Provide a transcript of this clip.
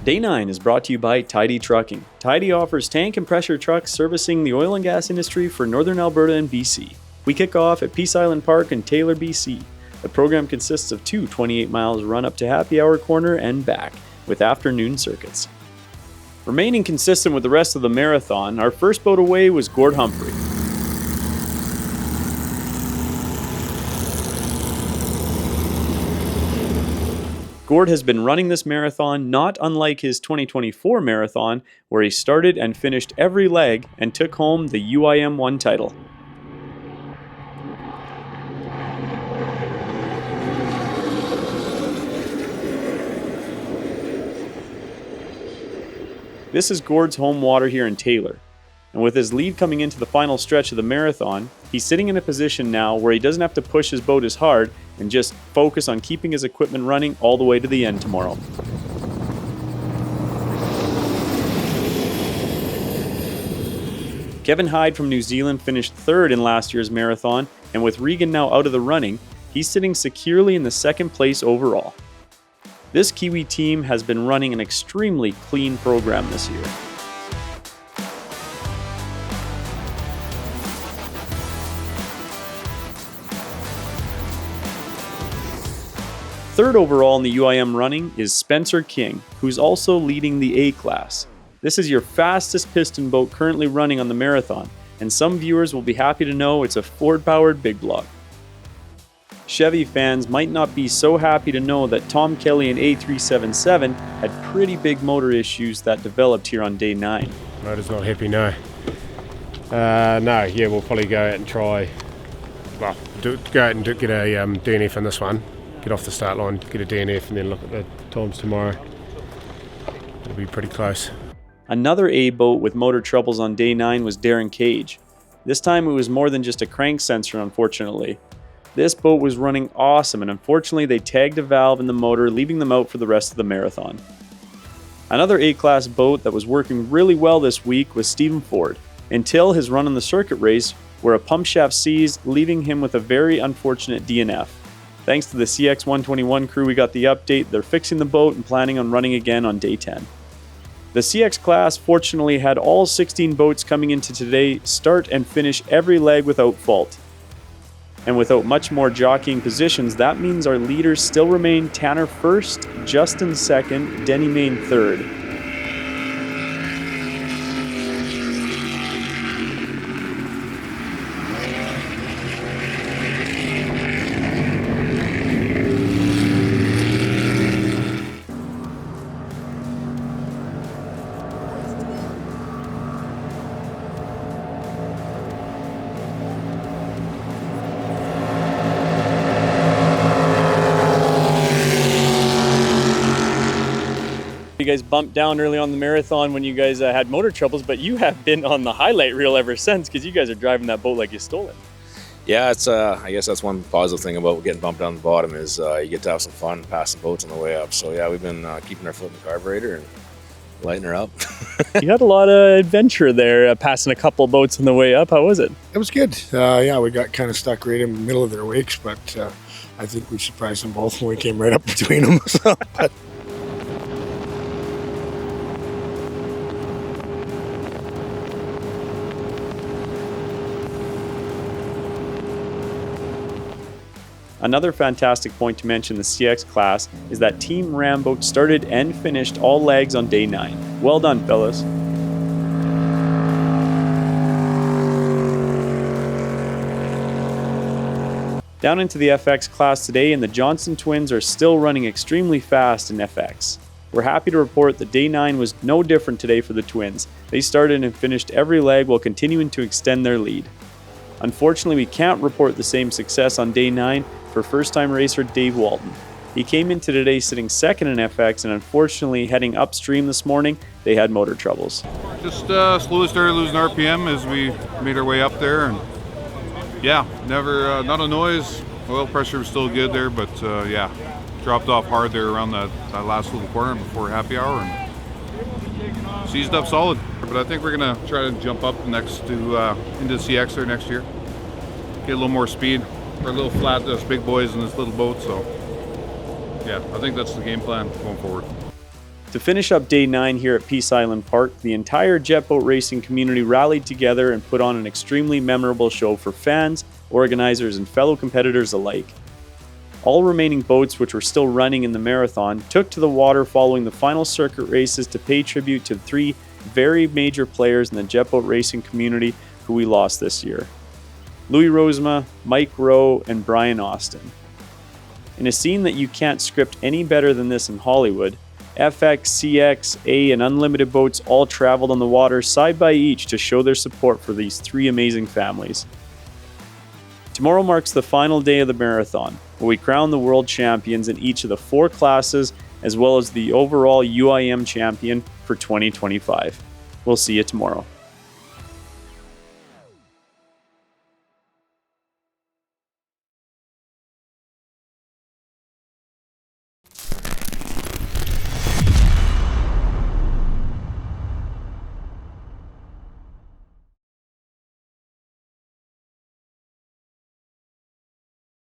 Day 9 is brought to you by Tidy Trucking. Tidy offers tank and pressure trucks servicing the oil and gas industry for Northern Alberta and BC. We kick off at Peace Island Park in Taylor, BC. The program consists of two 28 miles run up to Happy Hour Corner and back, with afternoon circuits. Remaining consistent with the rest of the marathon, our first boat away was Gord Humphrey. Gord has been running this marathon not unlike his 2024 marathon, where he started and finished every leg and took home the UIM1 title. This is Gord's home water here in Taylor, and with his lead coming into the final stretch of the marathon, he's sitting in a position now where he doesn't have to push his boat as hard and just focus on keeping his equipment running all the way to the end tomorrow. Kevin Hyde from New Zealand finished third in last year's marathon, and with Regan now out of the running, he's sitting securely in the second place overall. This Kiwi team has been running an extremely clean program this year. Third overall in the UIM running is Spencer King, who's also leading the A class. This is your fastest piston boat currently running on the marathon, and some viewers will be happy to know it's a Ford-powered big block. Chevy fans might not be so happy to know that Tom Kelly and A377 had pretty big motor issues that developed here on day 9. Motor's not happy, no. We'll probably go out and try, go out and get a DNF in this one. Get off the start line, get a DNF, and then look at the times tomorrow. It'll be pretty close. Another A boat with motor troubles on day 9 was Darren Cage. This time it was more than just a crank sensor, unfortunately. This boat was running awesome, and unfortunately they tagged a valve in the motor, leaving them out for the rest of the marathon. Another A-class boat that was working really well this week was Stephen Ford, until his run on the circuit race, where a pump shaft seized, leaving him with a very unfortunate DNF. Thanks to the CX121 crew, we got the update. They're fixing the boat and planning on running again on day 10. The CX class fortunately had all 16 boats coming into today start and finish every leg without fault. And without much more jockeying positions, that means our leaders still remain Tanner first, Justin second, Denny Main third. You guys bumped down early on the marathon when you guys had motor troubles, but you have been on the highlight reel ever since because you guys are driving that boat like you stole it. Yeah, it's I guess that's one positive thing about getting bumped down the bottom is you get to have some fun passing boats on the way up. So yeah, we've been keeping our foot in the carburetor and lighting her up. You had a lot of adventure there, passing a couple boats on the way up. How was it? It was good. We got kind of stuck right in the middle of their wakes, but I think we surprised them both when we came right up between them. Another fantastic point to mention the CX class is that Team Ramboat started and finished all legs on day 9. Well done, fellas. Down into the FX class today, and the Johnson twins are still running extremely fast in FX. We're happy to report that day 9 was no different today for the twins. They started and finished every leg while continuing to extend their lead. Unfortunately, we can't report the same success on day 9 for first-time racer Dave Walton. He came into today sitting second in FX, and unfortunately heading upstream this morning, they had motor troubles. Just slowly started losing RPM as we made our way up there, and never, not a noise. Oil pressure was still good there, but dropped off hard there around that last little corner before happy hour, and seized up solid. But I think we're gonna try to jump up next to into CX there next year, get a little more speed. We're a little flat, us big boys in this little boat, so yeah, I think that's the game plan going forward. To finish up day 9 here at Peace Island Park, the entire jet boat racing community rallied together and put on an extremely memorable show for fans, organizers, and fellow competitors alike. All remaining boats which were still running in the marathon took to the water following the final circuit races to pay tribute to 3 very major players in the jet boat racing community who we lost this year: Louis Rozema, Mike Rowe, and Brian Austin. In a scene that you can't script any better than this in Hollywood, FX, CX, A, and Unlimited boats all traveled on the water side by each to show their support for these 3 amazing families. Tomorrow marks the final day of the marathon, where we crown the world champions in each of the 4 classes, as well as the overall UIM champion for 2025. We'll see you tomorrow.